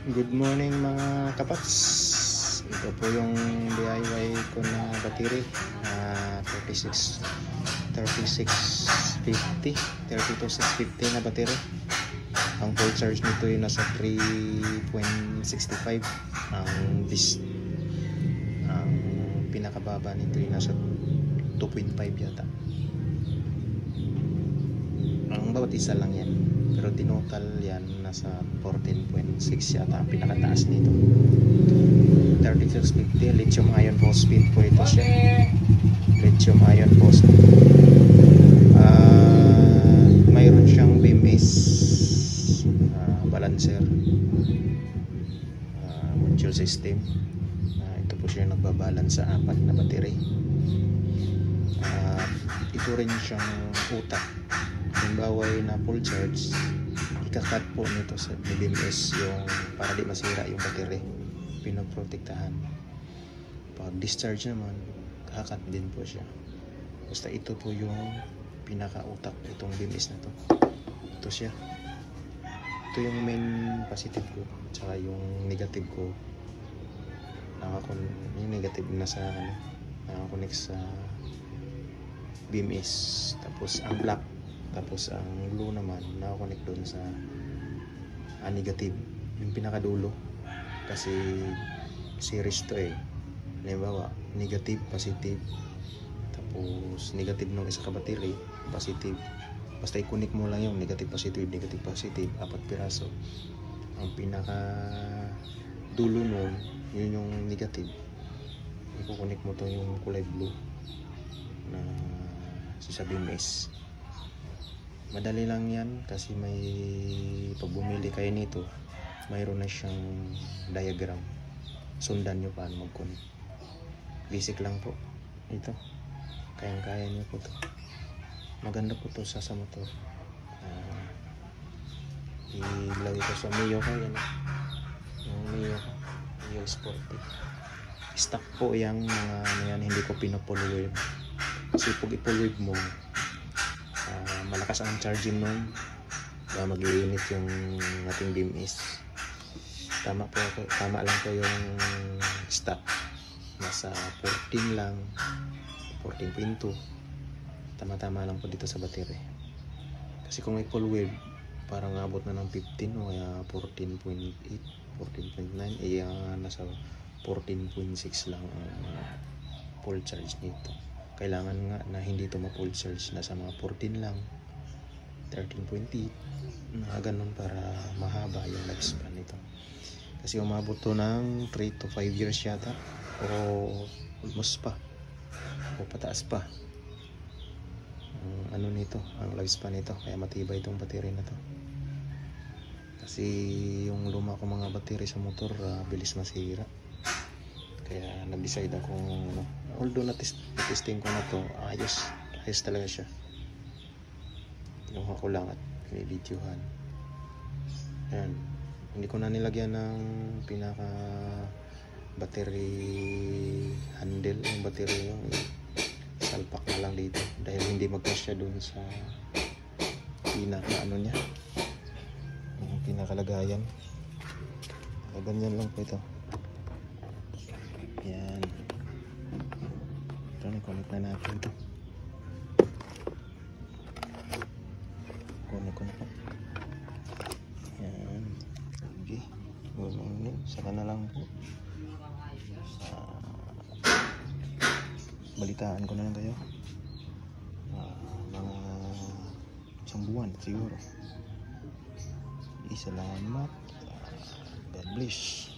Good morning mga kapats. Ito po yung DIY ko na battery na 3650 na battery. Ang full charge nito ay nasa 3.65. Ang pinakababa nito ay nasa 2.5 yata. Ang bawat isa lang yan, pero tinotal yan nasa 14.6 yata ang pinakataas nito. 3650 lithium ion phosphate po ito siya. Lithium ion phosphate. Mayroon siyang BMS balancer module system. Ito po siya nagbabalance sa apat na battery. Ito rin siyang utak. Halimbawa na full charge, ikakat po nito sa BMS yung para di masira yung battery, pinoprotektahan. Pag discharge naman, kakat din po siya. Basta ito po yung pinakautak itong BMS na to. Ito siya. Ito yung main positive ko, tsaka yung negative ko. Yung negative na sa nakakonect sa BMS. Tapos ang black, tapos ang blue naman nakakonect doon sa negative, yung pinakadulo, kasi series to halimbawa negative, positive, tapos negative nung isa ka battery, positive, basta i-connect mo lang yung negative, positive, apat piraso. Ang pinaka dulo nun, yun yung negative, i-connect mo to yung kulay blue na sa BMS. Madali lang yan kasi may pag bumili kayo nito, mayroon na siyang diagram. Sundan nyo paano mag-connect. Basic lang po ito, kayang-kaya nyo po to. Maganda po to sa motor. Ilagay ko sa Mio ko yan, yung Mio Sporty. Stock po yung mga yan, hindi ko pinapull wave kasi pag i-pull wave mo, malakas ang charging nun, mag-iinit yung ating BMS. Tama lang po yung stock, nasa 14 lang, 14.2. Tama lang po dito sa battery. Kasi kung i-full wave, parang abot na ng 15 o kaya 14.8, 14.9, nasa 14.6 lang ang full charge nito. Kailangan nga na hindi ito ma-full charge, nasa mga 14 lang, 13.8, ganun, para mahaba yung lifespan nito. Kasi umabot to ng 3 to 5 years yata, o almost pa, o pataas pa ang lifespan nito. Kaya matibay itong battery na to. Kasi yung luma ko mga battery sa motor, bilis masira. Kaya nag-decide akong although na-testing ko na to, ayos talaga siya. Kinuha ko lang at binibidyohan. Ayan, hindi ko na nilagyan ng pinaka battery handle, yung battery, yung salpak na lang dito dahil hindi magkasya dun sa pinaka niya, yung pinakalagayan. Ganyan lang po ito. Yan. Ito, na-connect na natin ito. Connect ko na po. Yan. Okay. Saka na lang po. Balitaan ko na lang kayo. Mga isang buwan siguro. Salamat. God bless.